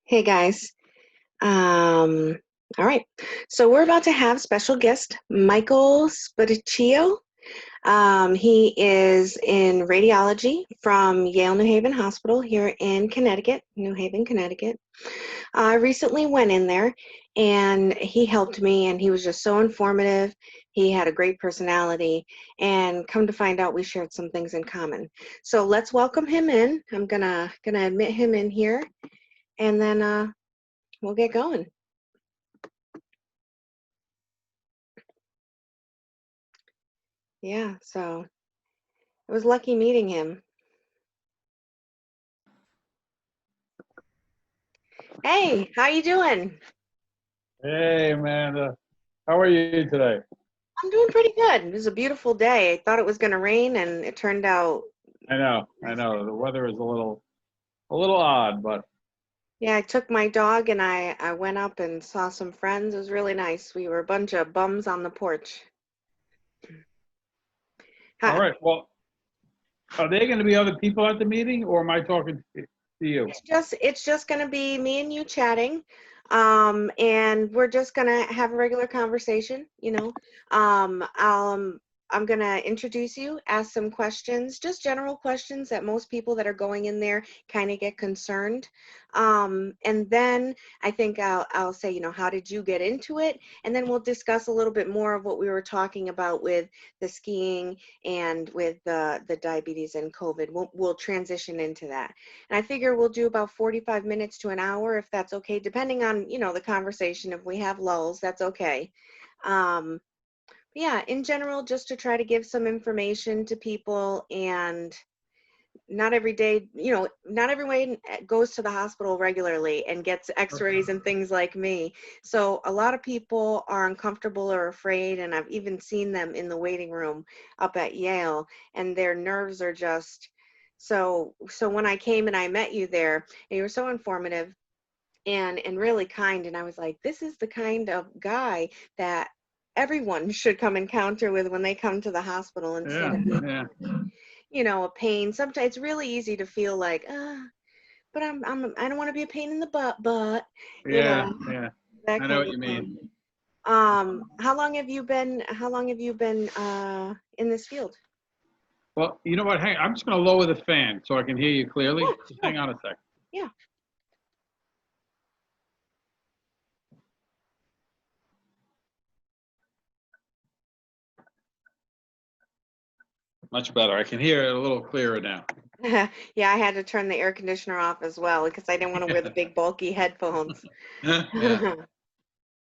Hey guys. Um, all right. So we're about to have special guest Michael Sparacio. He is in radiology from Yale New Haven Hospital here in Connecticut, New Haven, Connecticut. I recently went in there and he helped me and he was just so informative. He had a great personality and come to find out we shared some things in common. So let's welcome him in. I'm gonna admit him in here and then we'll get going. Yeah, so it was lucky meeting him. Hey, how you doing? Hey, Amanda. How are you today? I'm doing pretty good. It was a beautiful day. I thought it was going to rain and it turned out I nice. know. The weather is a little odd, but Yeah, I took my dog and I went up and saw some friends. It was really nice. We were a bunch of bums on the porch. all Hi. right. Well, are there going to be other people at the meeting, or am I talking to you? It's just gonna be me and you chatting. And we're just gonna have a regular conversation, you know. I'm gonna introduce you, ask some questions, just general questions that most people that are going in there kind of get concerned. And then I think I'll say, how did you get into it? And then we'll discuss a little bit more of what we were talking about with the skiing and with the diabetes and COVID. We'll transition into that. And I figure we'll do about 45 minutes to an hour if that's okay, depending on, the conversation. If we have lulls, that's okay. Um, yeah, in general, just to try to give some information to people, and not every day, not everyone goes to the hospital regularly and gets x-rays and things like me. So a lot of people are uncomfortable or afraid, and I've even seen them in the waiting room up at Yale, and their nerves are just so when I came and I met you there, and you were so informative and really kind, and I was like, this is the kind of guy that everyone should come encounter with when they come to the hospital instead Yeah, of yeah. a pain. Sometimes it's really easy to feel like, but I don't want to be a pain in the butt, you Yeah, know, yeah. that I know kind what of you thing. mean. How long have you been in this field? Well, you know what? Hang. I'm just going to lower the fan so I can hear you clearly. Yeah, Just sure. hang on a sec. Yeah. Much better. I can hear it a little clearer now. Yeah, I had to turn the air conditioner off as well because I didn't want to wear the big bulky headphones. Yeah.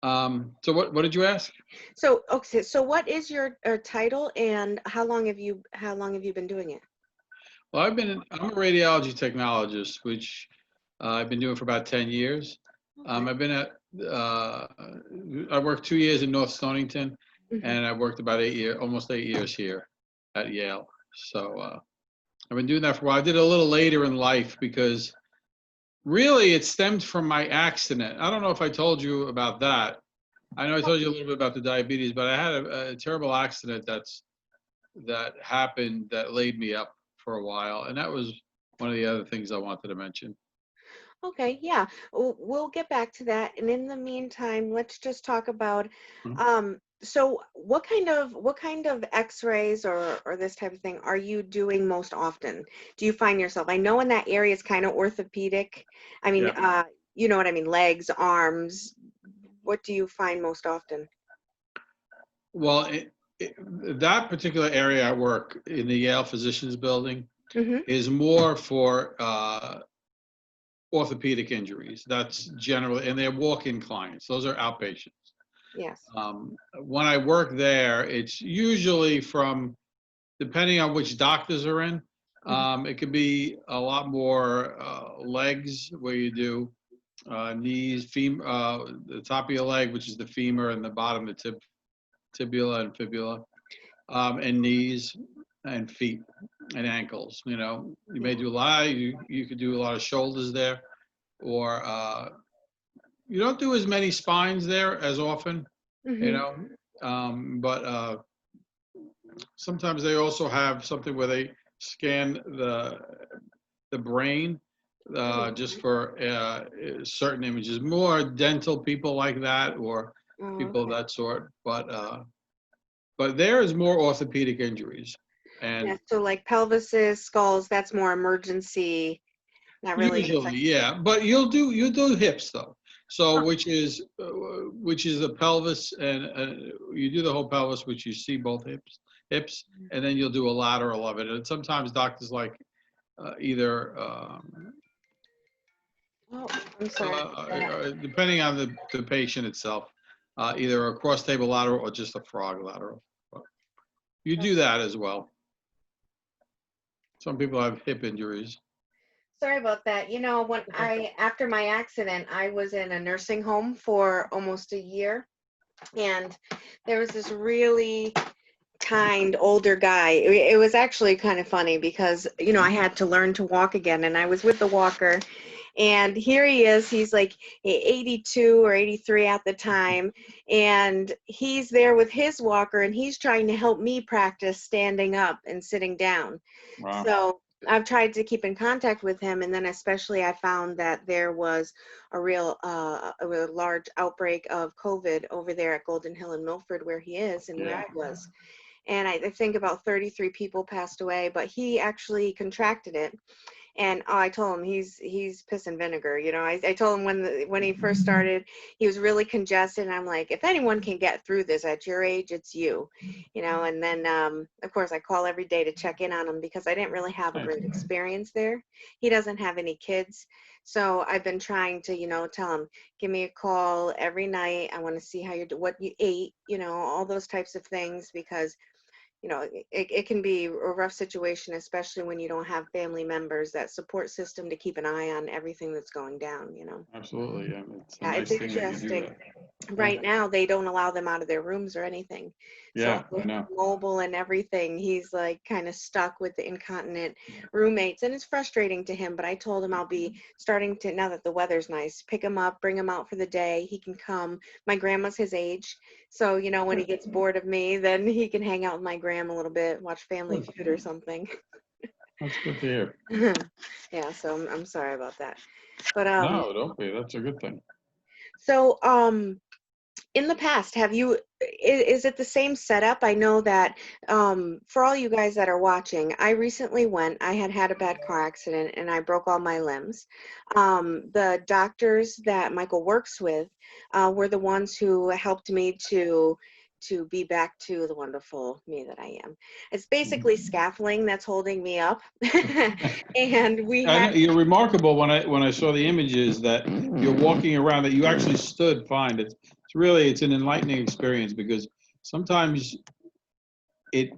So what did you ask? So, okay, so what is your title and how long have you been doing it? Well, I'm a radiology technologist, which I've been doing for about 10 years. Okay. I've been uh, I worked 2 years in North Stonington, Hmm. and I worked about 8 years, almost 8 years here at Yale. So I've been doing that for a while. I did it a little later in life because really it stemmed from my accident. I don't know if I told you about that. I know I told you a little bit about the diabetes, but I had a terrible accident that happened that laid me up for a while, and that was one of the other things I wanted to mention. Okay, yeah, we'll get back to that. And in the meantime, let's just talk about, Mhm. so what kind of X-rays or this type of thing are you doing most often? Do you find yourself? I know in that area it's kind of orthopedic. I mean, Yeah. you know what I mean, legs, arms. What do you find most often? Well, that particular area I work in the Yale Physicians Building Mm-hmm. is more for orthopedic injuries. That's generally, and they're walk-in clients. Those are outpatients. Yes. When I work there, it's usually from, depending on which doctors are in, Mm-hmm. it could be a lot more legs where you do knees, the top of your leg, which is the femur, and the bottom, the tibula and fibula, and knees and feet and ankles. You may Yeah. do a lot. You could do a lot of shoulders there, or you don't do as many spines there as often. You Mm-hmm. know, but sometimes they also have something where they scan the brain just for certain images, more dental people like that, or Oh, people of okay. that sort. But there is more orthopedic injuries, Yeah, and so like pelvises, skulls, that's more emergency, not really usually, infectious. yeah. But you'll do hips though. So Oh, which is the pelvis, and you do the whole pelvis, which you see both hips, and then you'll do a lateral of it. And sometimes doctors like either oh, I'm sorry about that. depending on the patient itself, either a cross table lateral or just a frog lateral. But you Oh, do that as well. Some people have hip injuries. sorry about that. You know, after my accident, I was in a nursing home for almost a year, and there was this really kind older guy. It was actually kind of funny because, you know, I had to learn to walk again, and I was with the walker. And here he is, he's like 82 or 83 at the time, and he's there with his walker, and he's trying to help me practice standing up and sitting down. Wow. So I've tried to keep in contact with him, and then especially I found that there was a real large outbreak of COVID over there at Golden Hill and Milford, where he is and where Yeah. I was. And I think about 33 people passed away, but he actually contracted it. And I told him he's piss and vinegar. You know, I told him when he first started, he was really congested. And I'm like, if anyone can get through this at your age, it's you. You know, and then of course I call every day to check in on him because I didn't really have a Nice. great experience there. He doesn't have any kids. So I've been trying to, you know, tell him, give me a call every night. I want to see how what you ate, you know, all those types of things, because you know, it can be a rough situation, especially when you don't have family members, that support system to keep an eye on everything that's going down, you know. Absolutely. Yeah. It's a Yeah, it's nice thing that you do interesting. that. Yeah. Right now, they don't allow them out of their rooms or anything. So Yeah, although I know. he's mobile and everything, he's like kind of stuck with the incontinent roommates, and it's frustrating to him. But I told him I'll be starting to, now that the weather's nice, pick him up, bring him out for the day. He can come. My grandma's his age, so you know when he gets bored of me, then he can hang out with my grandma a little bit, watch Family Good. Feud or something. That's good to hear. Yeah, so I'm sorry about that. But No, don't be. That's a good thing. so in the past, have you, is it the same setup? I know that for all you guys that are watching, I recently I had a bad car accident and I broke all my limbs. The doctors that Michael works with were the ones who helped me to be back to the wonderful me that I am. It's basically scaffolding that's holding me up. And we I know had, you're remarkable when I saw the images that you're walking around, that you actually stood fine. It's an enlightening experience, because sometimes it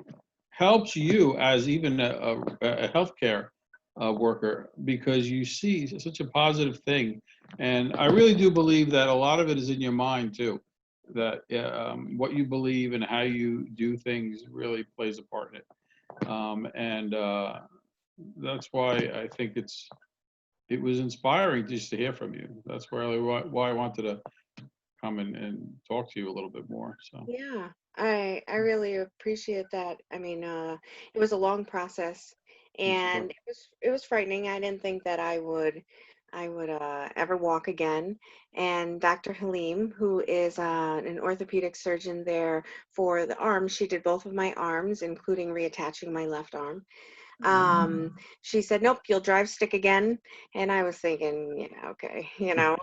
helps you as even a healthcare worker, because you see such a positive thing. And I really do believe that a lot of it is in your mind too, that what you believe and how you do things really plays a part in it. And that's why I think it was inspiring just to hear from you. That's really why I wanted to come and talk to you a little bit more. So yeah, I really appreciate that. I mean, it was a long process, I'm sure. and it was frightening. I didn't think that I would ever walk again. And Dr. Halim, who is an orthopedic surgeon there for the arms, she did both of my arms, including reattaching my left arm. She said, "Nope, you'll drive stick again." And I was thinking, yeah, okay, you know,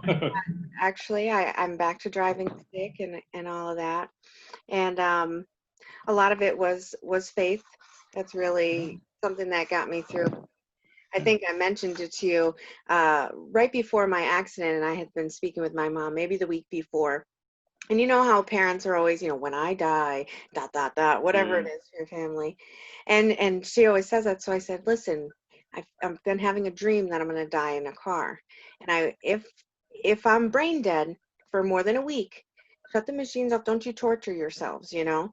actually, I'm back to driving stick and all of that. And a lot of it was faith. That's really something that got me through. I think I mentioned it to you right before my accident, and I had been speaking with my mom maybe the week before. And you know how parents are always, you know, when I die, dot dot dot, whatever Yeah. it is for your family, and she always says that. So I said, listen, I've been having a dream that I'm going to die in a car, and if I'm brain dead for more than a week, shut the machines off. Don't you torture yourselves, you know.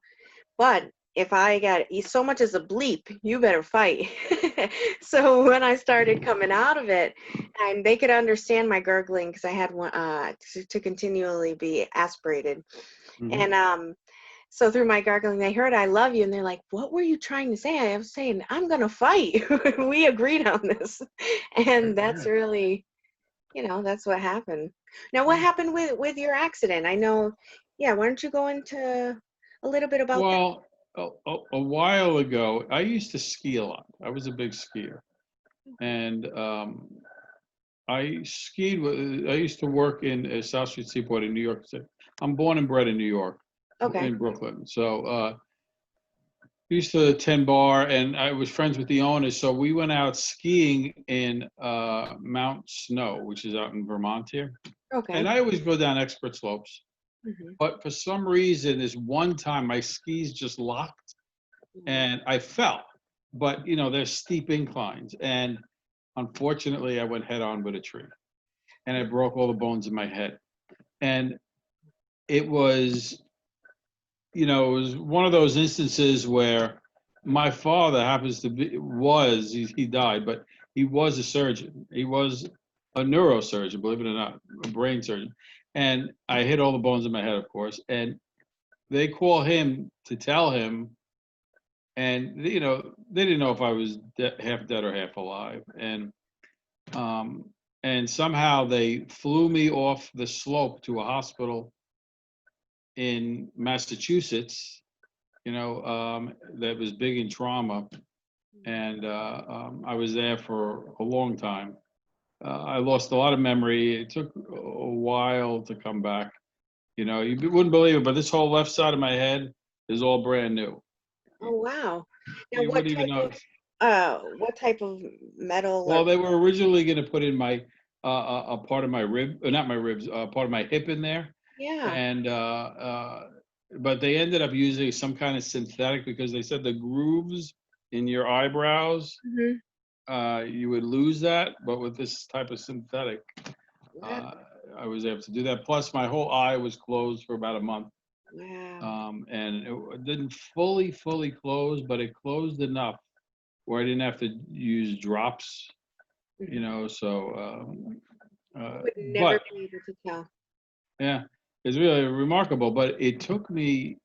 But if I got so much as a bleep, you better fight. So when I started coming out of it, and they could understand my gurgling because I had one to continually be aspirated. Mhm. And So through my gargling, they heard I love you, and they're like, "What were you trying to say?" I was saying, "I'm gonna fight." We agreed on this, and that's Yeah. really, that's what happened. Now, what Yeah. happened with your accident? I know. Yeah, why don't you go into a little bit about that? Well, a while ago, I used to ski a lot. I was a big skier, and I skied. I used to work in South Street Seaport in New York City. I'm born and bred in New York, Okay. in Brooklyn. So I used to attend bar, and I was friends with the owners. So we went out skiing in Mount Snow, which is out in Vermont here. Okay. And I always go down expert slopes. Hmm. But for some reason, this one time my skis just locked and I fell. But there's steep inclines, and unfortunately, I went head on with a tree, and I broke all the bones in my head. And it was, it was one of those instances where my father happens to be he died, but he was a surgeon. He was a neurosurgeon, believe it or not, a brain surgeon. And I hit all the bones in my head, of course. And they call him to tell him, and they didn't know if I was half dead or half alive. Um, and somehow they flew me off the slope to a hospital in Massachusetts, that was big in trauma. And I was there for a long time. I lost a lot of memory. It took a while to come back. You wouldn't believe it, but this whole left side of my head is all brand new. Oh, wow. Now, You wouldn't even notice. what type of metal or? Well, they were originally going to put in my a part of my rib, not my ribs, part of my hip in there, Yeah. and but they ended up using some kind of synthetic because they said the grooves in your eyebrows, Hmm. you would lose that, but with this type of synthetic, Wow. uh, I was able to do that. Plus, my whole eye was closed for about a month, Wow. and it didn't fully close, but it closed enough where I didn't have to use drops. Mhm. So You would never but be able to tell. yeah, it's really remarkable. But it took me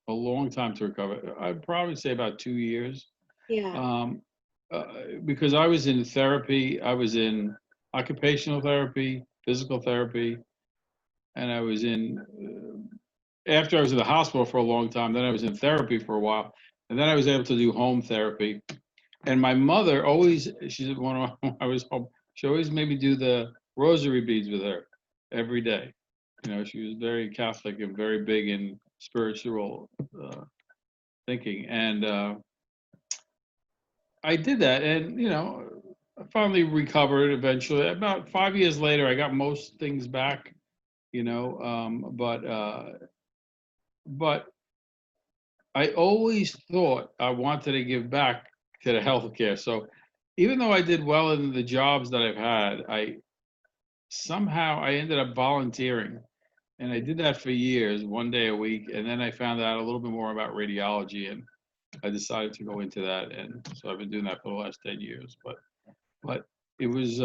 a long time to recover. I'd probably say about 2 years, Yeah. um, because I was in therapy. I was in occupational therapy, physical therapy, and I was in. After I was in the hospital for a long time, then I was in therapy for a while, and then I was able to do home therapy. And my mother always, she's one of when I was home, she always made me do the rosary beads with her every day. She was very Catholic and very big in spiritual thinking. And I did that, and I finally recovered eventually. About 5 years later, I got most things back. But I always thought I wanted to give back to the healthcare. So even though I did well in the jobs that I've had, I ended up volunteering, and I did that for years, 1 day a week, and then I found out a little bit more about radiology, and I decided to go into that, and so I've been doing that for the last 10 years. But it was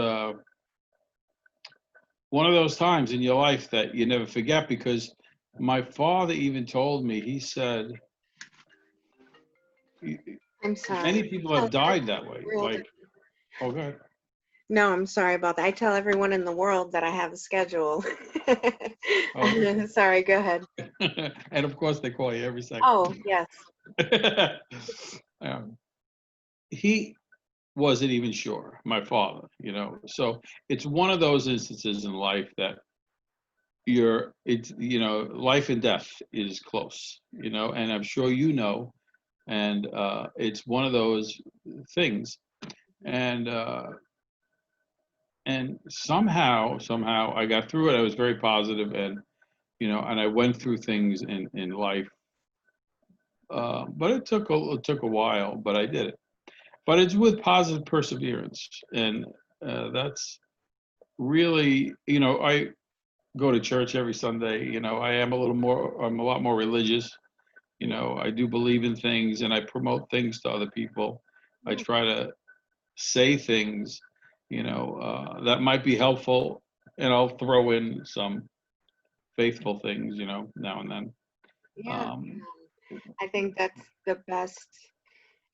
one of those times in your life that you never forget, because my father even told me, he said, I'm sorry. many people Tell have died everyone that in way. the world. Like, oh, God. No, I'm sorry about that. I tell everyone in the world that I have a schedule. Oh, Sorry, go ahead. and of course they call you every second. Oh, yes. um, he wasn't even sure, my father, so it's one of those instances in life that life and death is close, and I'm sure and it's one of those things. And somehow I got through it. I was very positive, and I went through things in life, but it took a while, but I did it. But it's with positive perseverance, and that's really, I go to church every Sunday. I'm a lot more religious. I do believe in things, and I promote things to other people. I Yeah. try to say things, that might be helpful, and I'll throw in some faithful things, now and then. Yeah. Um, I think that's the best,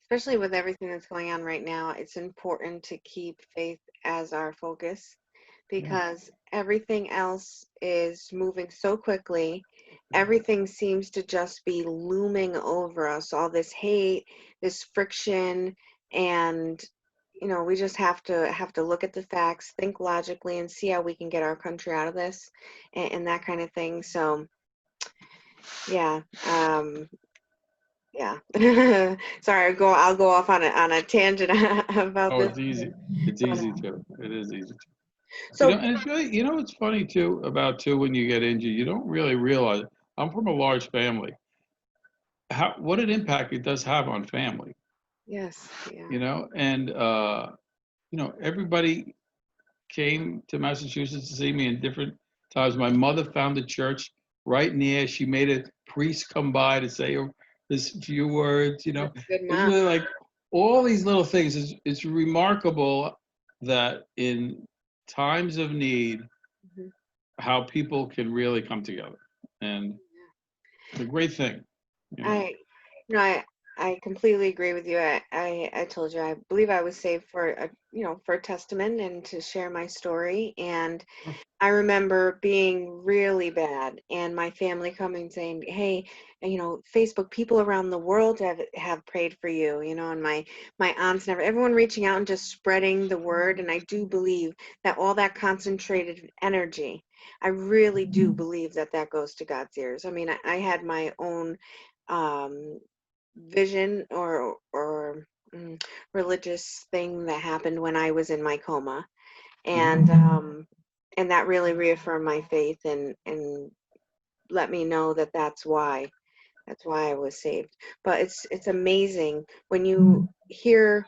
especially with everything that's going on right now. It's important to keep faith as our focus Yeah. because everything else is moving so quickly. Everything seems to just be looming over us, all this hate, this friction, and we just have to look at the facts, think logically, and see how we can get our country out of this, and that kind of thing. So, yeah, yeah. Sorry, I'll go off on a tangent about Oh, this. it's easy. It's But, easy to. It is easy to. so And it's really, what's funny too about too when you get injured, you don't really realize. I'm from a large family. What an impact it does have on family, yes, yeah. and everybody came to Massachusetts to see me in different times. My mother found a church right near. She made a priest come by to say this few words. That's a good It's mom. really like all these little things. It's remarkable that in times of need, Mhm. how people can really come together, and it's a great thing. You know. I, no, I completely agree with you. I told you I believe I was saved for for a testament and to share my story. And I remember being really bad and my family coming saying, "Hey, Facebook people around the world have prayed for you," and my aunts and everyone reaching out and just spreading the word. And I do believe that all that concentrated energy, I really do believe that that goes to God's ears. I mean, I had my own um, vision or religious thing that happened when I was in my coma, and Mhm. and that really reaffirmed my faith and let me know that that's why I was saved. But it's amazing when you hear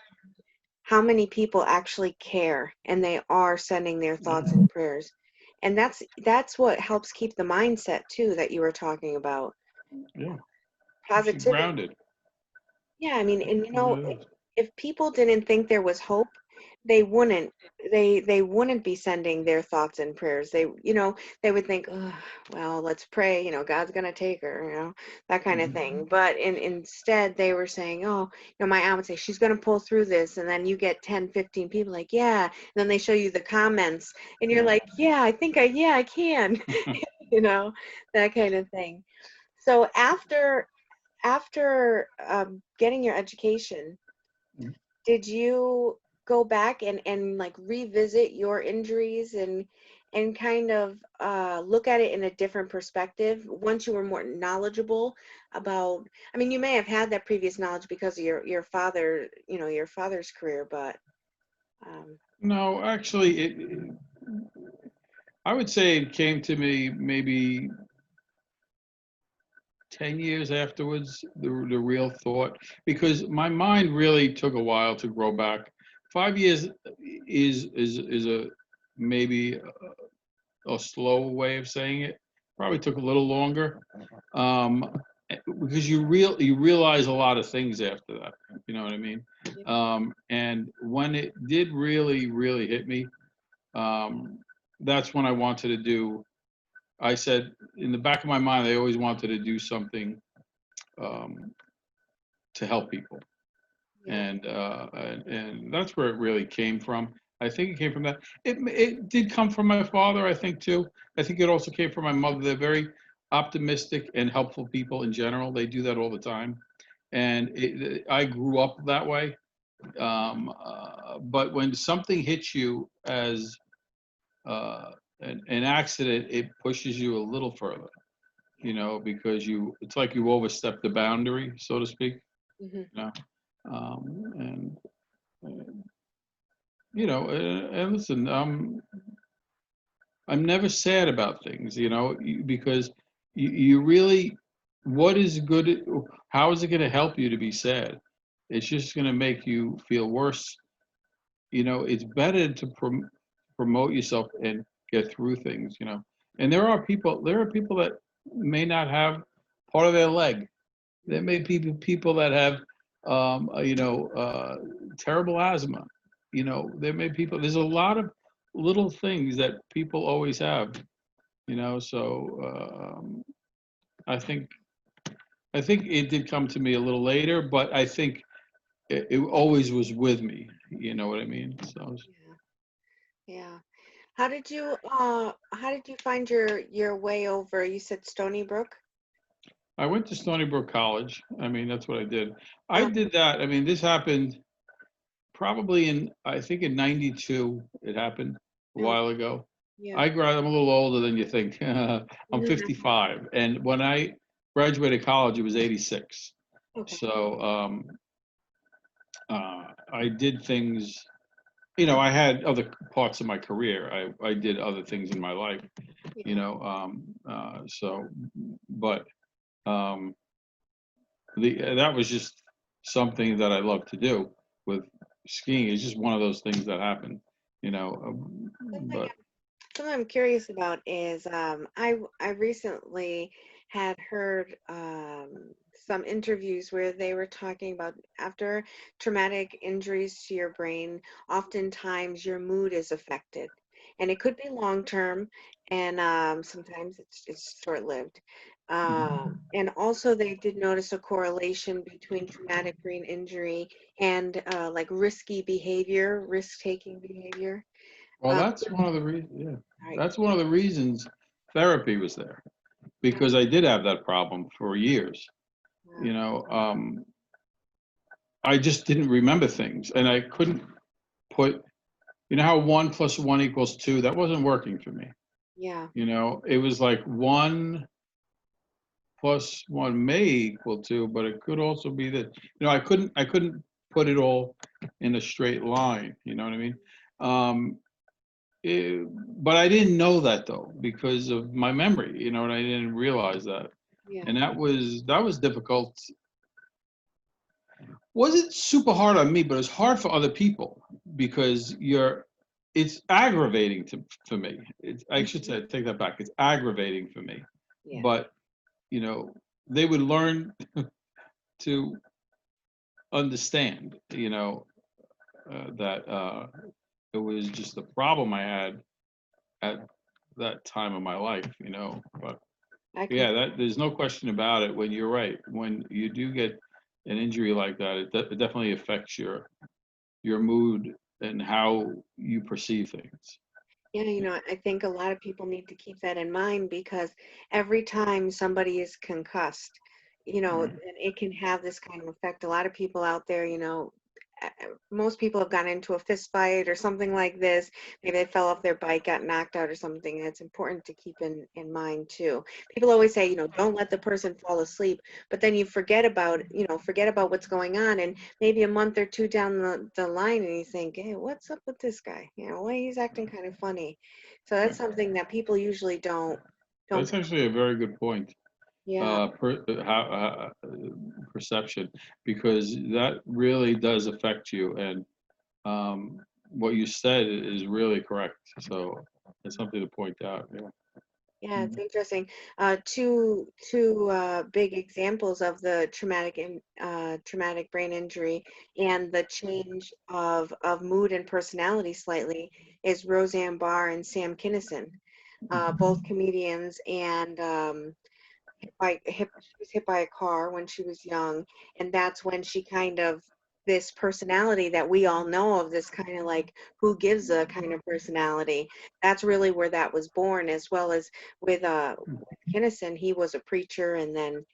how many people actually care and they are sending their thoughts and prayers. And that's what helps keep the mindset too that you were talking about. Yeah, keeps you Positivity. grounded. Yeah, I mean, and Really is. if people didn't think there was hope, they wouldn't they wouldn't be sending their thoughts and prayers. They would think, oh, well, let's pray, God's gonna take her, that kind of Mhm. thing. But instead they were saying, oh, my aunt would say she's gonna pull through this, and then you get 10, 15 people like, yeah, and then they show you the comments and you're Yeah. like, yeah, I can, you know, that kind of thing. So after getting your education, did you go back and like revisit your injuries and kind of look at it in a different perspective once you were more knowledgeable about, I mean, you may have had that previous knowledge because of your father, your father's career, but um, No, actually, I would say it came to me maybe 10 years afterwards, the real thought, because my mind really took a while to grow back. 5 years is a maybe a slow way of saying it. Probably took a little longer, um, because you realize a lot of things after that. You know what I mean? And when it did really hit me, um, that's when I wanted to do. I said in the back of my mind, I always wanted to do something um, to help people, yeah. and that's where it really came from. I think it came from that. It did come from my father, I think too. I think it also came from my mother. They're very optimistic and helpful people in general. They do that all the time, and I grew up that way. But when something hits you as uh, an accident, it pushes you a little further, because it's like you overstep the boundary, so to speak. Hmm. You know, and and listen, I'm never sad about things, because you really, what is good? How is it going to help you to be sad? It's just going to make you feel worse. It's better to promote yourself and get through things. And there are people that may not have part of their leg. There may be people that have, terrible asthma. There may people. There's a lot of little things that people always have. So I think I think it did come to me a little later, but I think it always was with me. You know what I mean? So Yeah. Yeah. How did you find your way over? You said Stony Brook? I went to Stony Brook College. I mean, that's what I did. I Uh, did that. I mean, this happened probably I think in '92. It happened a no, while ago. yeah. I'm a little older than you think. I'm 55, and when I graduated college, it was '86. Okay. So I did things. You know, I had other parts of my career. I did other things in my life. You Yeah. know, but um, that was just something that I love to do with skiing. It's just one of those things that happen. You know, Something but something I'm curious about is I recently had heard some interviews where they were talking about after traumatic injuries to your brain, oftentimes your mood is affected, and it could be long term, and sometimes it's short lived. And also, they did notice a correlation between traumatic brain injury and like risky behavior, risk taking behavior. well, Uh, that's one of the reasons. Yeah, right. that's one of the reasons therapy was there because I did have that problem for years. Yeah. You know, I just didn't remember things, and I couldn't put. You know how 1 + 1 = 2? That wasn't working for me. Yeah. You know, it was like 1 + 1 may equal 2, but it could also be that, you know, I couldn't put it all in a straight line, you know what I mean? Um, but I didn't know that though because of my memory, you know, and I didn't realize that. Yeah. And that was difficult. Wasn't super hard on me, but it's hard for other people because it's aggravating for me. I should Mhm. say, take that back. It's aggravating for me, Yeah. but you know, they would learn to understand, you know, that it was just a problem I had at that time of my life, you know. But I can. yeah, there's no question about it. When you're right, when you do get an injury like that, it definitely affects your mood and how you perceive things. Yeah, I think a lot of people need to keep that in mind because every time somebody is concussed, Right. it can have this kind of effect. A lot of people out there, most people have gotten into a fist fight or something like this. Maybe they fell off their bike, got knocked out or something. It's important to keep in mind too. People always say, don't let the person fall asleep, but then you forget about what's going on, and maybe a month or two down the line, and you think, hey, what's up with this guy? Why he's acting kind of funny. So that's Right. something that people usually don't. That's actually a very good point. Yeah. How perception, because that really does affect you, and what you said is really correct. So it's something to point out. Yeah. Yeah, it's Mhm. interesting. Two big examples of the traumatic brain injury and the change of mood and personality slightly is Roseanne Barr and Sam Kinison, both comedians, and she was hit by a car when she was young, and that's when she kind of this personality that we all know of, this kind of like who gives a kind of personality. That's really where that was born, as well as with Kinnison, he was a preacher, and then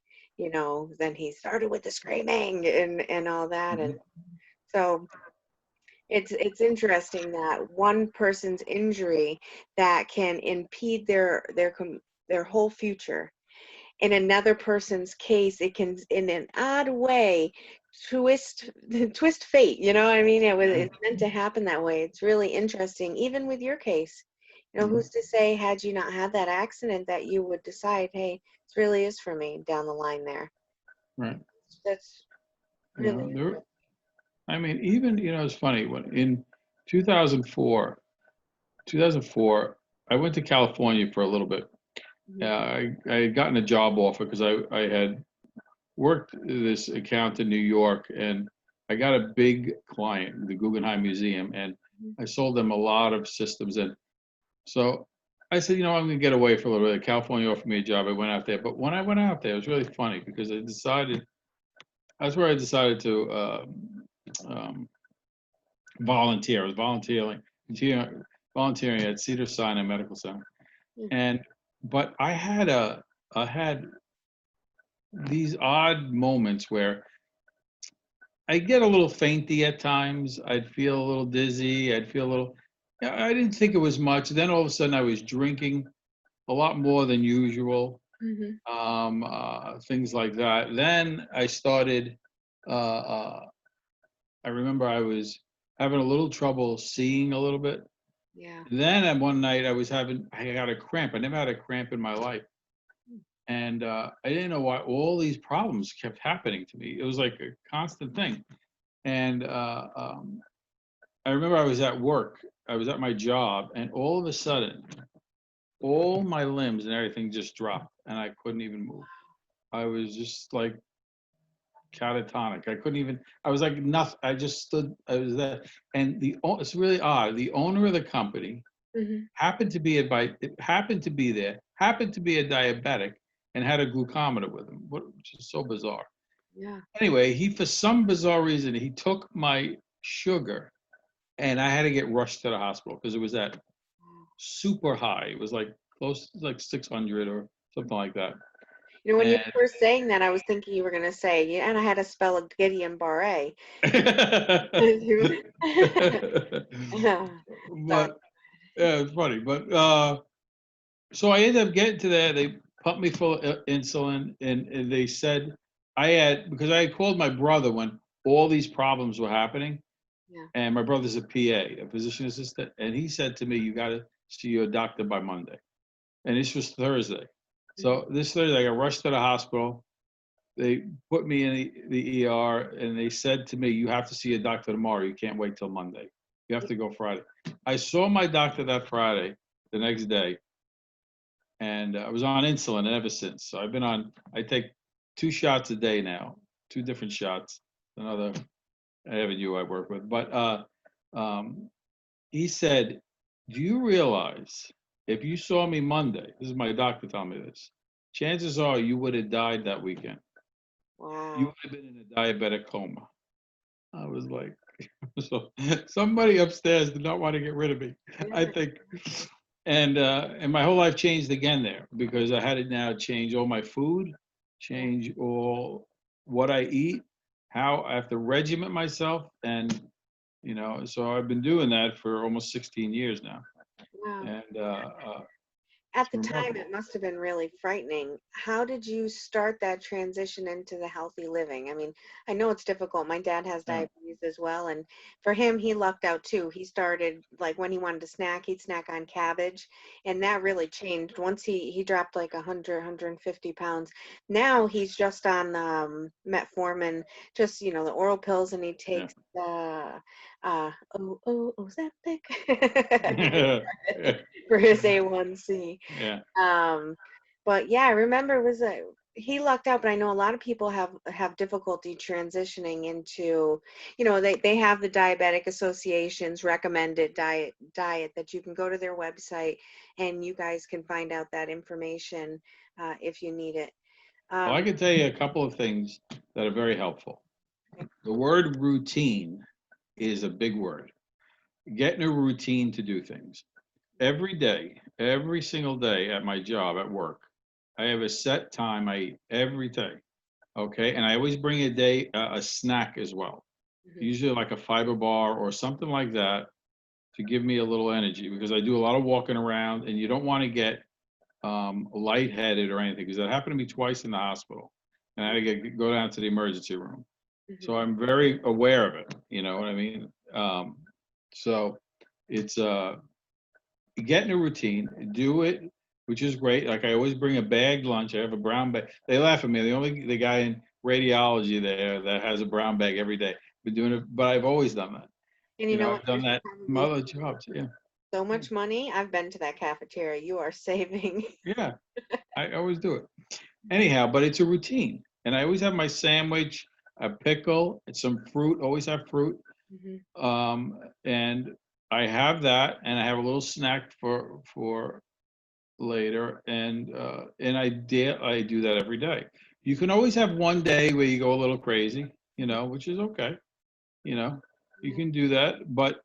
then he started with the screaming and all that, and Mhm. so it's interesting that one person's injury that can impede their whole future. In another person's case, it can in an odd way twist twist fate. You know what I mean? Yeah. It's meant to happen that way. It's really interesting. Even with your case, Mhm. who's to say had you not had that accident that you would decide, hey, this really is for me down the line there. Right. That's You really know, I mean, even, you know, it's funny when in 2004, 2004, I went to California for a little bit. mhm, I had gotten a job offer because I had worked this account in New York, and I got a big client, the Guggenheim Museum, and mhm, I sold them a lot of systems. And so I said, I'm going to get away for a little bit. California offered me a job. I went out there. But when I went out there, it was really funny because that's where I decided to um, volunteer. I was volunteering at Cedars-Sinai Medical Center. Mm. But I had these odd moments where I get a little fainty at times. I'd feel a little dizzy. I'd feel a little, I didn't think it was much. Then all of a sudden I was drinking a lot more than usual, Mhm. things like that. Then I started, uh, I remember I was having a little trouble seeing a little bit. Yeah. Then at one night I got a cramp. I never had a cramp in my life. And I didn't know why all these problems kept happening to me. It was like a constant thing. And I remember I was at work, I was at my job, and all of a sudden, all my limbs and everything just dropped, and I couldn't even move. I was just like catatonic. I couldn't even. I was like nothing. I just stood. I was there, and it's really odd. The owner of the company Mhm. happened to be happened to be there, happened to be a diabetic, and had a glucometer with him, which is so bizarre. Yeah. Anyway, for some bizarre reason, he took my sugar, and I had to get rushed to the hospital because it was at super high. It was like close, like 600 or something like that. When you And were saying that, I was thinking you were gonna say, yeah, and I had to spell a Guillain-Barré. Yeah. Sorry. but yeah, it's funny. But so I ended up getting to that. They pumped me full of insulin, and they said because I had called my brother when all these problems were happening, Yeah. and my brother's a PA, a physician assistant, and he said to me, "You got to see your doctor by Monday." And this was Thursday. Mhm. So this Thursday, I got rushed to the hospital. They put me in the ER, and they said to me, "You have to see a doctor tomorrow. You can't wait till Monday. You have to go Friday." I saw my doctor that Friday, the next day, and I was on insulin ever since. So I take 2 shots a day now, 2 different shots. Another avenue I work with. But um, he said, "Do you realize if you saw me Monday, this is my doctor telling me this, chances are you would have died that weekend. You Wow. would have been in a diabetic coma." I was like, so somebody upstairs did not want to get rid of me, I Yeah. think. And my whole life changed again there because I had to now change all my food, Yeah. change all what I eat, how I have to regiment myself, and so I've been doing that for almost 16 years now, Wow. and it's At the time, remarkable. it must have been really frightening. How did you start that transition into the healthy living? I mean, I know it's difficult. My dad has Yeah. diabetes as well, and for him, he lucked out too. He started like when he wanted to snack, he'd snack on cabbage, and that really changed. Once he dropped like 150 pounds. Now he's just on metformin, just the oral pills, and he Yeah. takes Ozempic Yeah. for his A1C. Yeah. Um, but yeah, I remember it was he lucked out, but I know a lot of people have difficulty transitioning into, they have the diabetic association's recommended diet that you can go to their website and you guys can find out that information if you need it. Well, I Um, can tell you a couple of things that are very helpful. The word routine is a big word. Getting a routine to do things. Every day, every single day at my job at work, I have a set time I eat every day. Okay. And I always bring a snack as well, mhm, usually like a fiber bar or something like that to give me a little energy because I do a lot of walking around and you don't want to get lightheaded or anything because that happened to me twice in the hospital and I had to go down to the emergency room. So mhm. I'm very aware of it. You know what I mean? So it's get in a routine, do it, which is great. Like I always bring a bagged lunch. I have a brown bag. They laugh at me. The guy in radiology there that has a brown bag every day. Been doing it, but I've always done that. And you know what? I've done You're that in my probably other jobs. Yeah, so much money. I've been to that cafeteria. You are saving. yeah. I always do it. Anyhow, but it's a routine, and I always have my sandwich, a pickle, and some fruit. Always have fruit. Mhm. And I have that, and I have a little snack for later, and I do that every day. You can always have one day where you go a little crazy, which is okay. You know, you can do that, but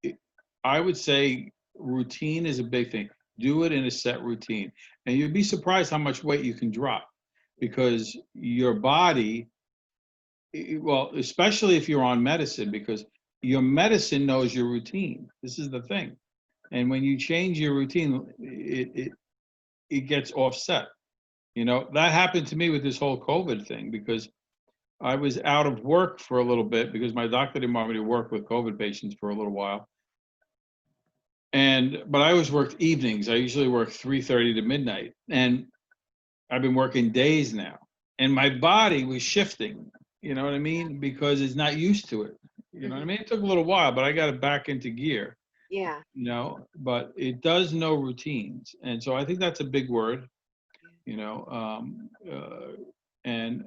it, I would say routine is a big thing. Do it in a set routine, and you'd be surprised how much weight you can drop because your body, well, especially if you're on medicine, because your medicine knows your routine. This is the thing. And when you change your routine, it gets offset. That happened to me with this whole COVID thing because I was out of work for a little bit because my doctor didn't want me to work with COVID patients for a little while. But I always worked evenings. I usually work 3:30 to midnight. And I've been working days now. And my body was shifting, you know what I mean? Because it's not used to it. You know what I mean? It took a little while, but I got it back into gear. Yeah. But it does know routines. And so I think that's a big word, you know, and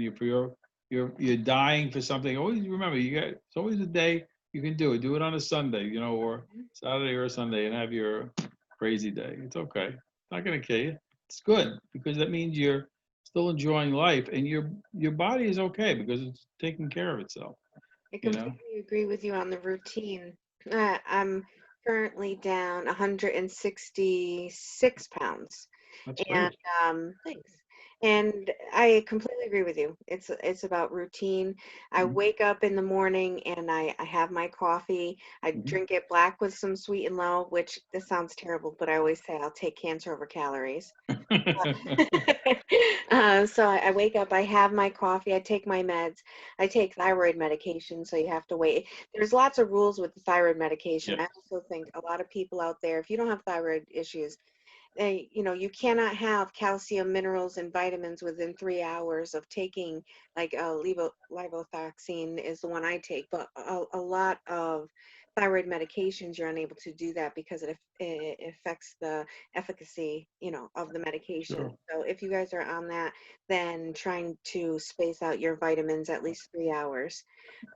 if you're dying for something, always remember it's always a day you can do it. Do it on a Sunday, or Saturday or a Sunday, and have your crazy day. It's okay. It's not going to kill you. It's good because that means you're still enjoying life, and your body is okay because it's taking care of itself. I You know, completely agree with you on the routine. I'm currently down 166 pounds. that's And great. thanks. And I completely agree with you. It's about routine. I Mhm. wake up in the morning and I have my coffee. I Mhm. drink it black with some sweet and low, which this sounds terrible, but I always say I'll take cancer over calories. So I wake up, I have my coffee, I take my meds, I take thyroid medication, so you have to wait. There's lots of rules with the thyroid medication. Yes, I also think a lot of people out there, if you don't have thyroid issues, you cannot have calcium, minerals, and vitamins within 3 hours of taking, like levothyroxine is the one I take, but a lot of thyroid medications, you're unable to do that because it affects the efficacy, of the medication. sure. So if you guys are on that, then trying to space out your vitamins at least 3 hours.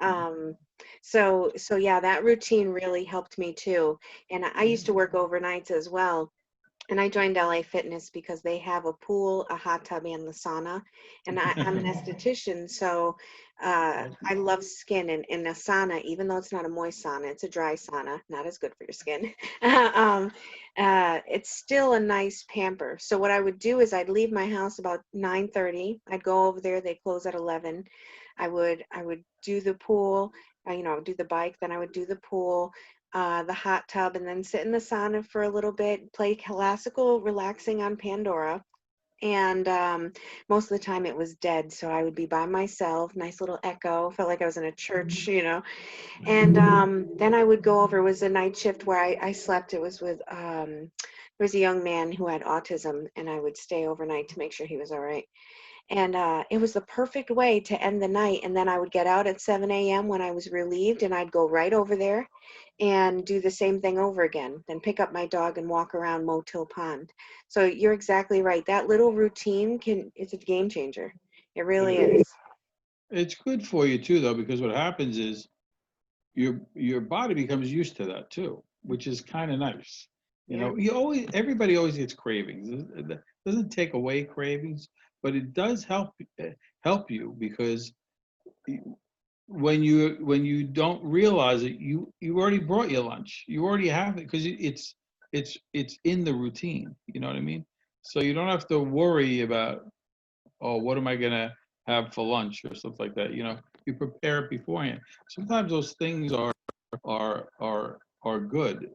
Um, so yeah, that routine really helped me too. And I used to work overnights as well, and I joined LA Fitness because they have a pool, a hot tub, and the sauna. And I'm an esthetician, so I love skin, and a sauna, even though it's not a moist sauna, it's a dry sauna, not as good for your skin. um, it's still a nice pamper. So what I would do is I'd leave my house about 9:30. I'd go over there. They close at 11. I would do the pool. I would do the bike, then I would do the pool, the hot tub, and then sit in the sauna for a little bit, play classical relaxing on Pandora. And most of the time it was dead. So I would be by myself, nice little echo, felt like I was in a church. And then I would go over, it was a night shift where I slept. It was with, there was a young man who had autism, and I would stay overnight to make sure he was all right. And it was the perfect way to end the night. And then I would get out at 7 a.m. when I was relieved, and I'd go right over there and do the same thing over again. Then pick up my dog and walk around Motil Pond. So you're exactly right. That little routine it's a game changer. It It really is. is. It's good for you too, though, because what happens is your body becomes used to that too, which is kind of nice. Yeah. Everybody always gets cravings. It doesn't take away cravings, but it does help you because when you don't realize it, you already brought your lunch. You already have it because it's in the routine. You know what I mean? So you don't have to worry about, oh, what am I gonna have for lunch or stuff like that. You prepare it beforehand. Sometimes those things are good.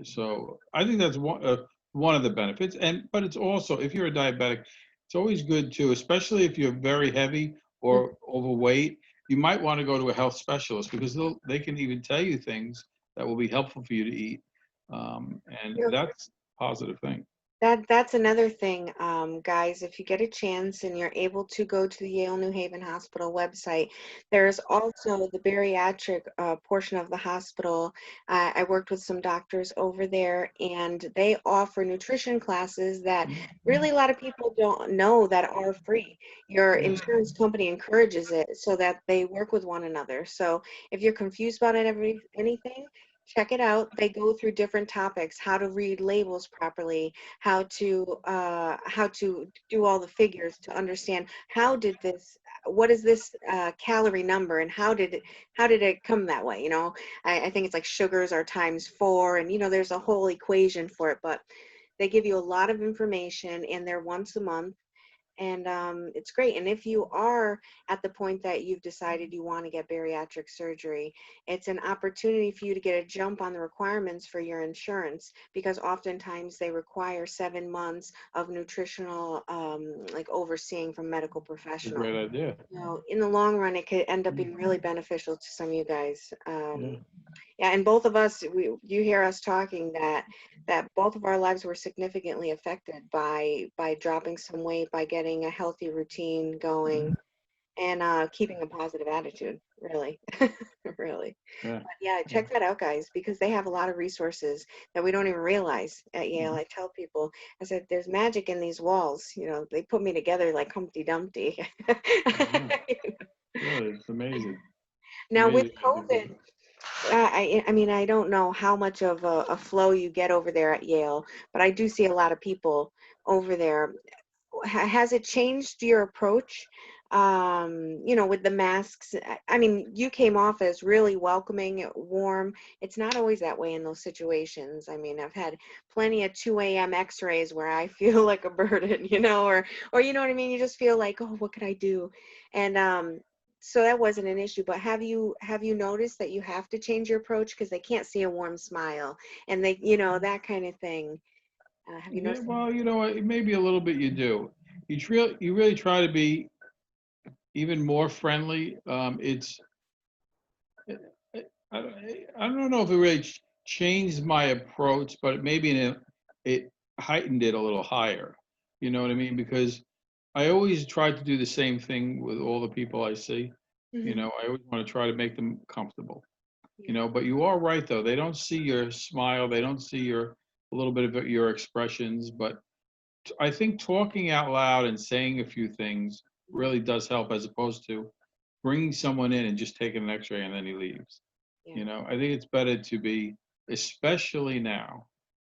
So I think that's one of the benefits. But it's also, if you're a diabetic, it's always good too, especially if you're very heavy Mhm. or overweight. You might want to go to a health specialist because they can even tell you things that will be helpful for you to eat, and that's a positive thing. That's another thing, guys. If you get a chance and you're able to go to the Yale New Haven Hospital website, there's also the bariatric portion of the hospital. I worked with some doctors over there, and they offer nutrition classes that really a lot of people don't know that are free. Your insurance company encourages it so that they work with one another. So if you're confused about anything, check it out. They go through different topics: how to read labels properly, how to do all the figures to understand what is this calorie number, and how did it come that way? I think it's like sugars are times 4, and there's a whole equation for it, but they give you a lot of information, and they're once a month. And it's great. And if you are at the point that you've decided you want to get bariatric surgery, it's an opportunity for you to get a jump on the requirements for your insurance, because oftentimes they require 7 months of nutritional like overseeing from medical It's a professionals. great idea. In the long run, it could end up Yeah. being really beneficial to some of you guys. Yeah. Yeah, and both of us, you hear us talking that both of our lives were significantly affected by dropping some weight, by getting a healthy routine going, and keeping a positive attitude, really, really. Yeah. But yeah, check that out, guys, because they have a lot of resources that we don't even realize at Yale. I tell people, I said, there's magic in these walls. They put me together like Humpty Dumpty. Yeah. Really, it's amazing. Now with Amazing how they do COVID, it. I mean, I don't know how much of a flow you get over there at Yale, but I do see a lot of people over there. Has it changed your approach, with the masks? I mean, you came off as really welcoming, warm. It's not always that way in those situations. I mean, I've had plenty of 2 a.m. x-rays where I feel like a burden, or you know what I mean? You just feel like, oh, what could I do? And so that wasn't an issue, but have you noticed that you have to change your approach because they can't see a warm smile, and that kind of thing? Have you Yeah, noticed? well, maybe a little bit you do. You really try to be even more friendly. I, I don't know if it really changed my approach, but maybe it heightened it a little higher. You know what I mean? Because I always try to do the same thing with all the people I see. Mhm. I always want to try to make them comfortable. Yeah. But you are right though. They don't see your smile. They don't see a little bit of your expressions. But I think talking out loud and saying a few things really does help, as opposed to bringing someone in and just taking an X-ray and then he leaves. Yeah. I think it's better to be, especially now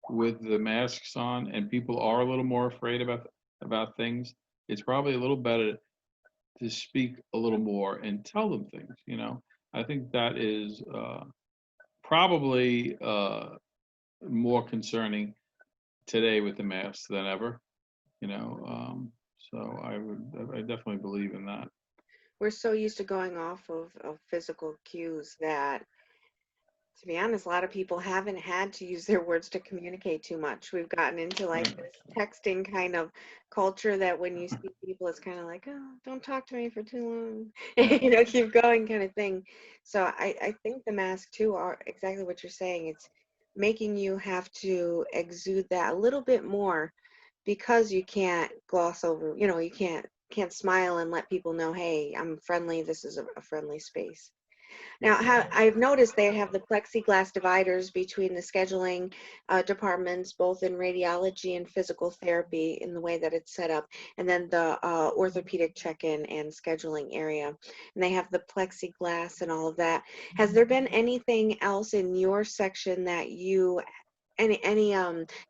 with the masks on and people are a little more afraid about things. It's probably a little better to speak a little more and tell them things. I think that is probably more concerning today with the masks than ever. You know, um, so I definitely believe in that. We're so used to going off of physical cues that, to be honest, a lot of people haven't had to use their words to communicate too much. We've gotten into like Right. this texting kind of culture that when you see people, it's kind of like, oh, don't talk to me for too long, Yeah. keep going kind of thing. So I think the mask too are exactly what you're saying. It's making you have to exude that a little bit more, because you can't gloss over, you can't smile and let people know, hey, I'm friendly. This is a friendly space. Now, I've noticed they have the plexiglass dividers between the scheduling departments, both in radiology and physical therapy, in the way that it's set up, and then the orthopedic check-in and scheduling area. And they have the plexiglass and all of that. Has there been anything else in your section that any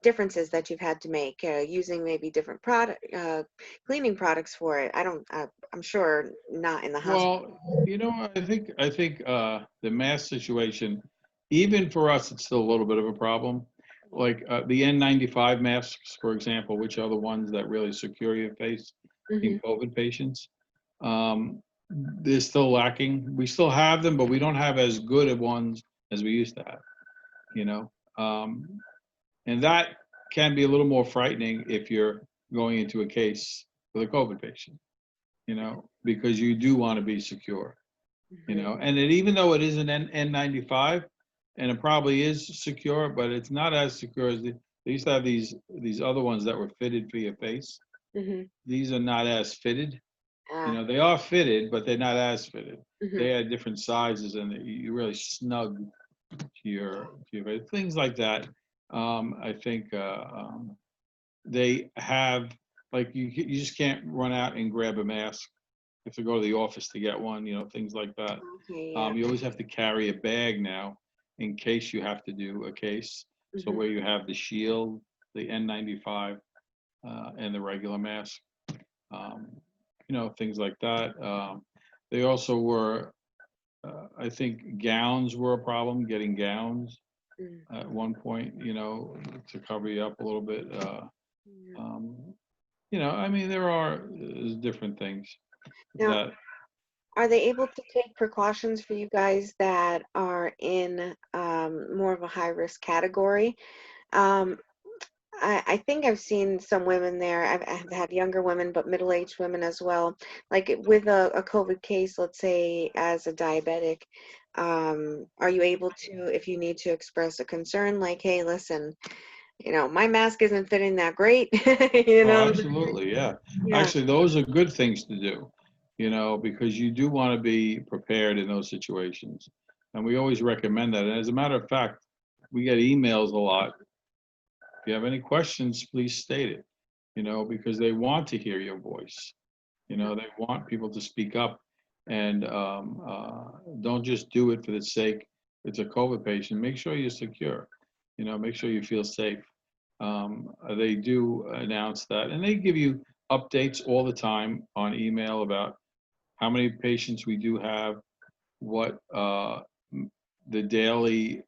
differences that you've had to make using maybe different product cleaning products for it? I'm sure not in the hospital. Well, I think the mask situation, even for us, it's still a little bit of a problem. Like the N95 masks, for example, which are the ones that really secure your face in Hmm. COVID patients. Um, they're still lacking. We still have them, but we don't have as good of ones as we used to have. You know, um, and that can be a little more frightening if you're going into a case with a COVID patient. Because you do want to be secure. Hmm. And even though it is an N95, and it probably is secure, but it's not as secure as they used to have these other ones that were fitted for your face. Hmm. These are not as fitted. Ah. They are fitted, but they're not as fitted. Hmm. They had different sizes, and you really snug to your face. Things like that. I think they have, like, you just can't run out and grab a mask. You have to go to the office to get one. Things like that. Okay, yeah. You always have to carry a bag now, in case you have to do a case. So Mhm. where you have the shield, the N95, and the regular mask, um, things like that. They also were, I think gowns were a problem, getting gowns Mm. at one point, to cover you up a little bit. Yeah. Um, I mean, there are different things Now, that, are they able to take precautions for you guys that are in more of a high risk category? Um, I think I've seen some women there. I've had younger women, but middle-aged women as well. Like with a COVID case, let's say as a diabetic, are you able to, if you need to express a concern, like, hey, listen, my mask isn't fitting that great, you oh, know? absolutely, yeah. Yeah. Actually, those are good things to do, because you do want to be prepared in those situations. And we always recommend that. And as a matter of fact, we get emails a lot. If you have any questions, please state it, because they want to hear your voice. They want people to speak up, and don't just do it for the sake. It's a COVID patient. Make sure you're secure. Make sure you feel safe. They do announce that, and they give you updates all the time on email about how many patients we do have, what the daily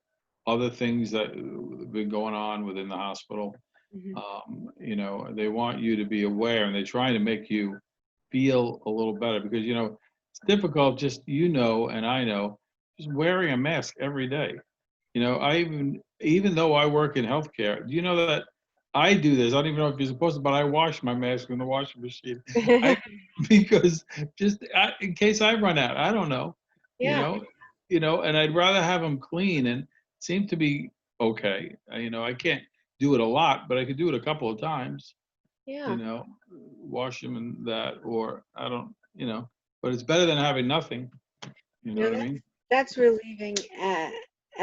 other things that have been going on within the hospital. Mhm. They want you to be aware, and they're trying to make you feel a little better because, it's difficult just, and I know, just wearing a mask every day. I even though I work in healthcare, do you know that I do this? I don't even know if you're supposed to, but I wash my mask in the washing machine. I because just in case I run out, I don't know, you Yeah, know, and I'd rather have them clean and seem to be okay. I can't do it a lot, but I could do it a couple of times. yeah. You know, wash them and that, or I don't, but it's better than having nothing. You know You know, what I mean? that's relieving, and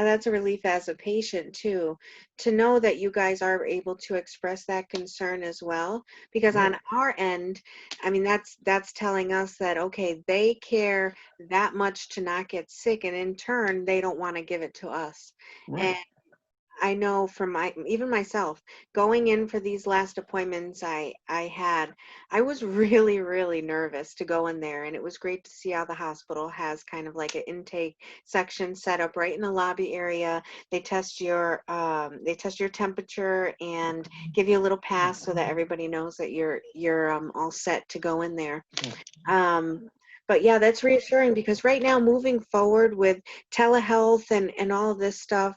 that's a relief as a patient too, to know that you guys are able to express that concern as well. Because Yeah. on our end, I mean, that's telling us that okay, they care that much to not get sick, and in turn, they don't want to give it to us. And Right. I know from even myself going in for these last appointments I had, I was really nervous to go in there, and it was great to see how the hospital has kind of like an intake section set up right in the lobby area. They test your temperature and give you a little pass so that everybody knows that you're all set to go in there. Yeah. Um, but yeah, that's reassuring because right now, moving forward with telehealth and all of this stuff,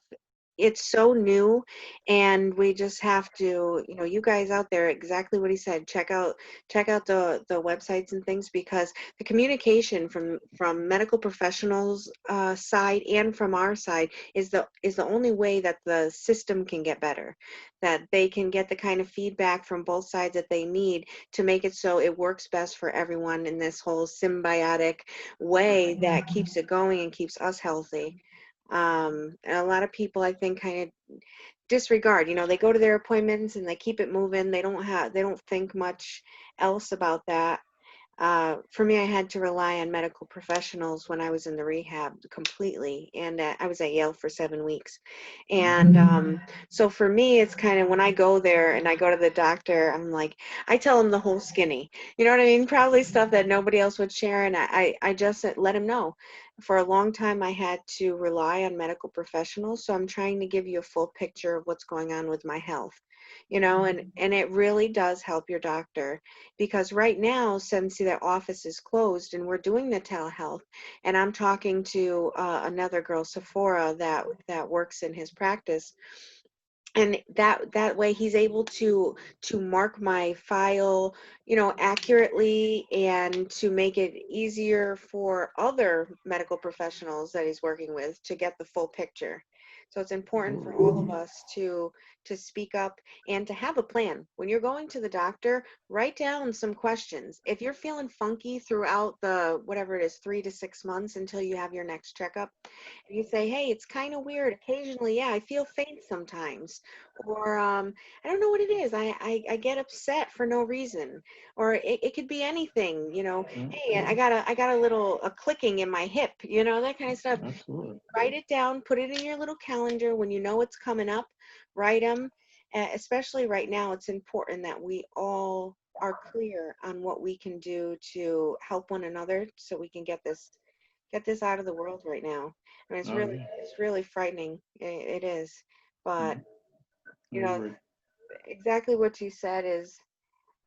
it's so new, and we just have to, you guys out there, exactly what he said, check out the websites and things, because the communication from medical professionals side and from our side is the only way that the system can get better, that they can get the kind of feedback from both sides that they need to make it so it works best for everyone in this whole symbiotic way that keeps it going and keeps us healthy. And a lot of people, I think, kind of disregard, they go to their appointments and they keep it moving. They don't think much else about that. For me, I had to rely on medical professionals when I was in the rehab completely, and I was at Yale for 7 weeks. And so for me, it's kind of when I go there and I go to the doctor, I'm like, I tell him the whole skinny. You know what I mean? Probably stuff that nobody else would share, and I just let him know. For a long time, I had to rely on medical professionals, so I'm trying to give you a full picture of what's going on with my health. And it really does help your doctor, because right now, since the office is closed and we're doing the telehealth, and I'm talking to another girl, Sephora, that works in his practice, and that way he's able to mark my file, accurately, and to make it easier for other medical professionals that he's working with to get the full picture. So it's important for all of us to speak up and to have a plan. When you're going to the doctor, write down some questions. If you're feeling funky throughout the whatever it is, 3 to 6 months until you have your next checkup, and you say, "Hey, it's kind of weird. Occasionally, yeah, I feel faint sometimes," or "I don't know what it is. I get upset for no reason," or it could be anything. "Hey, I got a clicking in my hip," that kind of stuff. Absolutely. Write it down, put it in your little calendar when you know it's coming up, write them. Especially right now, it's important that we all are clear on what we can do to help one another so we can get this out of the world right now. I mean, it's Oh, really yeah. it's really frightening. It is. But, I you know, agree. exactly what you said is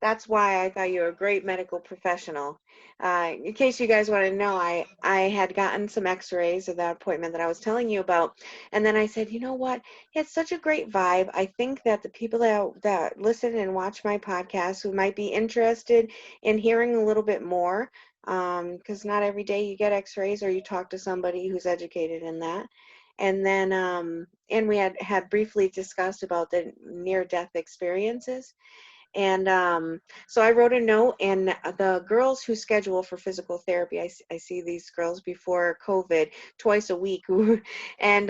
that's why I thought you were a great medical professional. In case you guys want to know, I had gotten some x-rays of that appointment that I was telling you about. And then I said, you know what? He had such a great vibe. I think that the people that listen and watch my podcast who might be interested in hearing a little bit more, because not every day you get x-rays or you talk to somebody who's educated in that. And then, and we had briefly discussed about the near-death experiences. And so I wrote a note, and the girls who schedule for physical therapy, I see these girls before COVID twice a week. And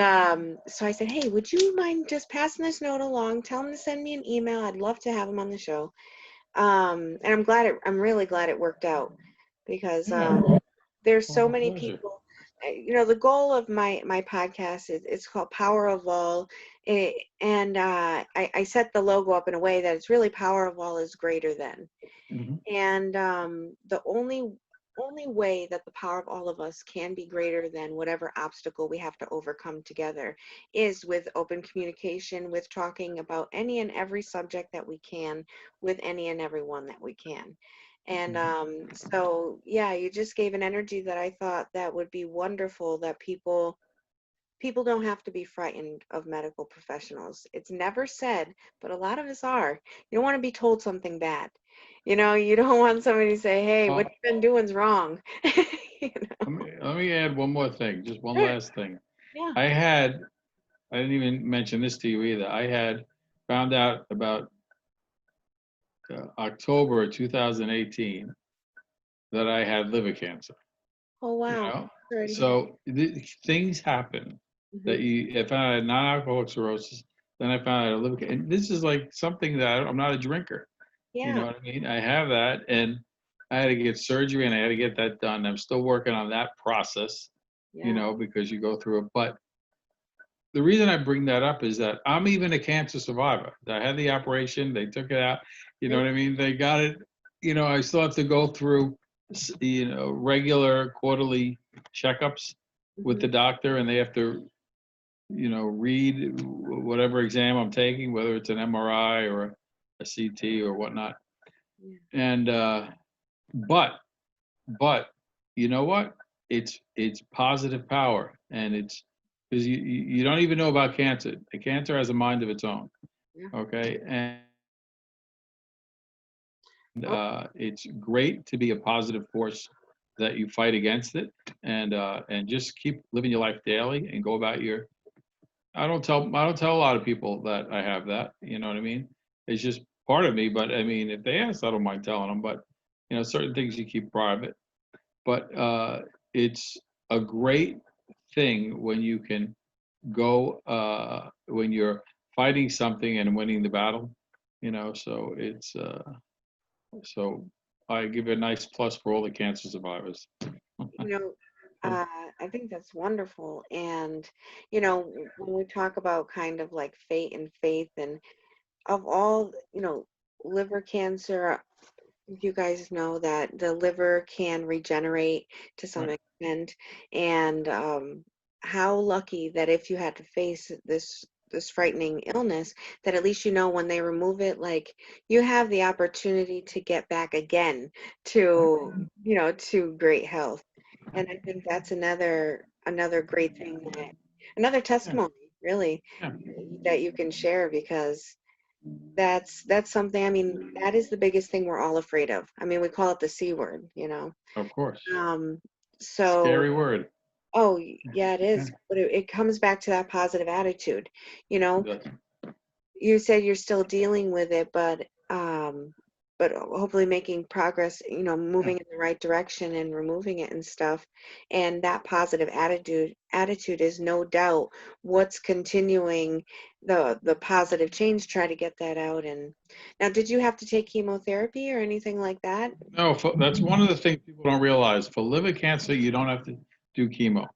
so I said, hey, would you mind just passing this note along? Tell them to send me an email. I'd love to have them on the show. And I'm really glad it worked out because Yeah. there's Well, so my many pleasure. people. The goal of my podcast is it's called Power of All. And I set the logo up in a way that it's really Power of All is greater than. Mhm. And the only way that the power of all of us can be greater than whatever obstacle we have to overcome together is with open communication, with talking about any and every subject that we can, with any and everyone that we can. And so, yeah, you just gave an energy that I thought that would be wonderful, that people don't have to be frightened of medical professionals. It's never said, but a lot of us are. You don't want to be told something bad. You don't want somebody to say, hey, what Well, you've been doing's wrong. you know? let me add one more thing, just one Sure. last thing. Yeah. I didn't even mention this to you either. I had found out about October 2018 that I had liver cancer. Oh, You wow. know, Sorry to hear. so things happen Hmm. that you. If I had non-alcoholic cirrhosis, then I found out I liver cancer. And this is like something that I'm not a drinker. You Yeah. know what I mean? I have that, and I had to get surgery, and I had to get that done. I'm still working on that process. Yeah. Because you go through it. But the reason I bring that up is that I'm even a cancer survivor. I had the operation, they took it out. You know Great. what I mean? They got it. I still have to go through, regular quarterly checkups with Hmm. the doctor, and they have to, read whatever exam I'm taking, whether it's an MRI or a CT or whatnot. Yeah. And but you know what? It's positive power, and it's because you don't even know about cancer. The cancer has a mind of its own. Yeah. Okay, and Oh, it's great to be a positive force that you fight against it, and just keep living your life daily and go about your. I don't tell a lot of people that I have that. You know what I mean? It's just part of me. But I mean, if they ask, I don't mind telling them. But certain things you keep private. But it's a great thing when you can go when you're fighting something and winning the battle. So so I give a nice plus for all the cancer survivors. you know, uh, I think that's wonderful. And, when we talk about kind of like fate and faith, and of all, liver cancer, you guys know that the liver can regenerate to some Right. extent, and how lucky that if you had to face this frightening illness, that at least when they remove it, like, you have the opportunity to get back again Right. to great health. And I think that's another great thing, another Yeah. testimony, really, Yeah. that you can share, because that's something. I mean, that is the biggest thing we're all afraid of. I mean, we call it the C word. Of course. Um, so Scary word. Oh, yeah, it Yeah, is. But it comes back to that positive attitude. You it know, does. you said you're still dealing with it, but hopefully making progress, Yeah. moving in the right direction and removing it and stuff. And that positive attitude is no doubt what's continuing the positive change, try to get that out. And now, did you have to take chemotherapy or anything like that? No, that's one of the things people don't realize. For liver cancer, you don't have to do chemo.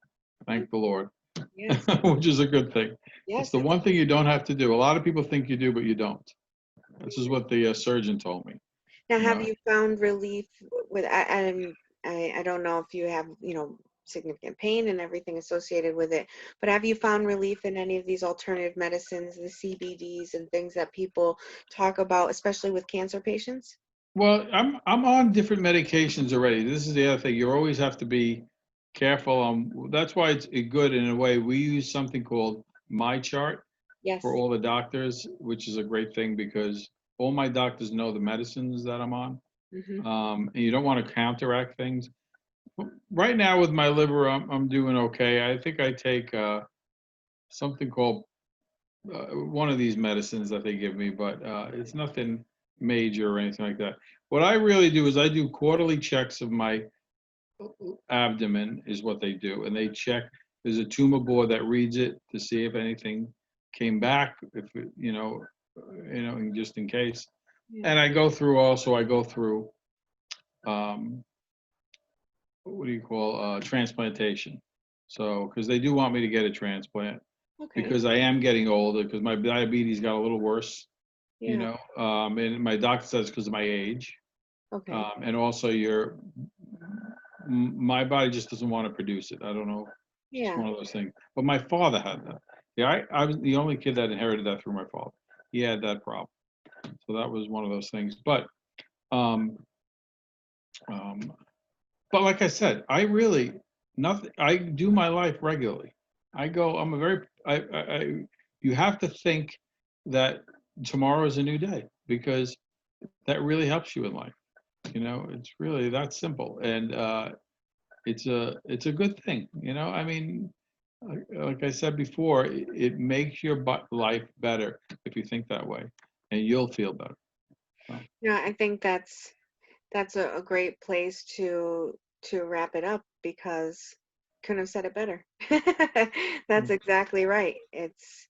Thank the Lord, Yes, which is a good thing. It's yes. the one thing you don't have to do. A lot of people think you do, but you don't. This is what the surgeon told me. Now, You have know, you found relief with, I don't know if you have, significant pain and everything associated with it, but have you found relief in any of these alternative medicines, the CBDs and things that people talk about, especially with cancer patients? well, I'm on different medications already. This is the other thing. You always have to be careful. That's why it's good in a way. We use something called My Chart for Yes. all the doctors, which is a great thing because all my doctors know the medicines that I'm on. Hmm. And you don't want to counteract things. Right now with my liver, I'm doing okay. I think I take something called one of these medicines that they give me, but it's nothing major or anything like that. What I really do is I do quarterly checks of my abdomen, is what they do, and they check. There's a tumor board that reads it to see if anything came back, if it, just in case. Yeah. And I go through also. I go through um, what do you call transplantation. So, because they do want me to get a transplant Okay. because I am getting older, because my diabetes got a little worse, Yeah. and my doctor says because of my age, Okay. and also my body just doesn't want to produce it. I don't know, just Yeah. one of those things. But my father had that. Yeah, I was the only kid that inherited that through my father. He had that problem, so that was one of those things. Um, um, But like I said, I really nothing. I do my life regularly. I go. I'm a very. You have to think that tomorrow is a new day because that really helps you in life. It's really that simple, and it's a good thing. I mean, like I said before, it makes your life better if you think that way, and you'll feel better. So, Yeah, I think that's a great place to wrap it up because couldn't have said it better. That's exactly right. It's,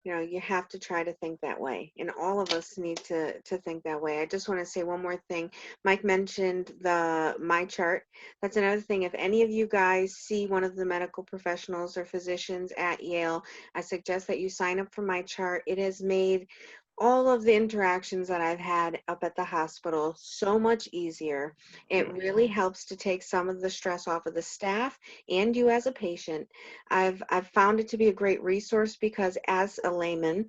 you have to try to think that way, and all of us need to think that way. I just want to say one more thing. Mike mentioned the My Chart. That's another thing. If any of you guys see one of the medical professionals or physicians at Yale, I suggest that you sign up for My Chart. It has made all of the interactions that I've had up at the hospital so much easier. It good. really helps to take some of the stress off of the staff and you as a patient. I've found it to be a great resource because as a layman,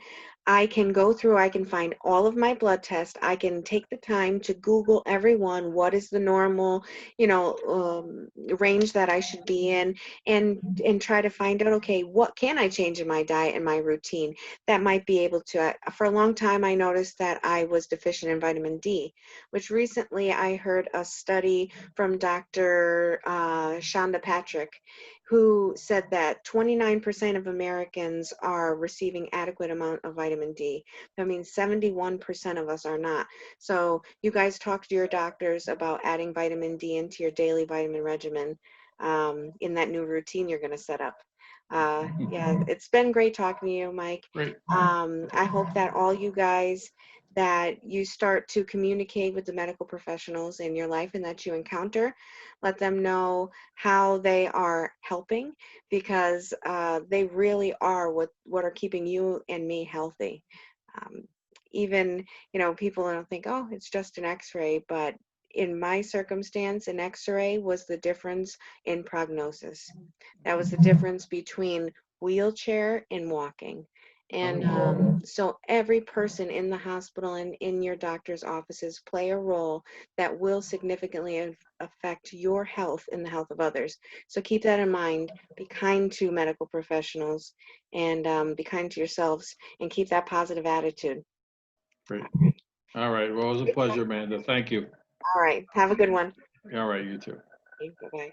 I can go through, I can find all of my blood tests. I can take the time to Google everyone, what is the normal, range that I should be in, and try to find out, okay, what can I change in my diet and my routine that might be able to. For a long time, I noticed that I was deficient in vitamin D, which recently I heard a study from Dr. Shonda Patrick, who said that 29% of Americans are receiving adequate amount of vitamin D. That means 71% of us are not. So you guys talk to your doctors about adding vitamin D into your daily vitamin regimen in that new routine you're going to set up. Yeah, it's been great talking to you, Mike. Great. I hope that all you guys, that you start to communicate with the medical professionals in your life and that you encounter, let them know how they are helping because they really are what are keeping you and me healthy. Um, Even, people don't think, oh, it's just an x-ray, but in my circumstance, an x-ray was the difference in prognosis. That was the difference between wheelchair and walking. And so every person in the hospital and in your doctor's offices play a role that will significantly affect your health and the health of others. So keep that in mind. Be kind to medical professionals and be kind to yourselves and keep that positive attitude. Great. All right. Well, it was a pleasure, Amanda. Thank you. All right. Have a good one. All right. You too. Bye-bye.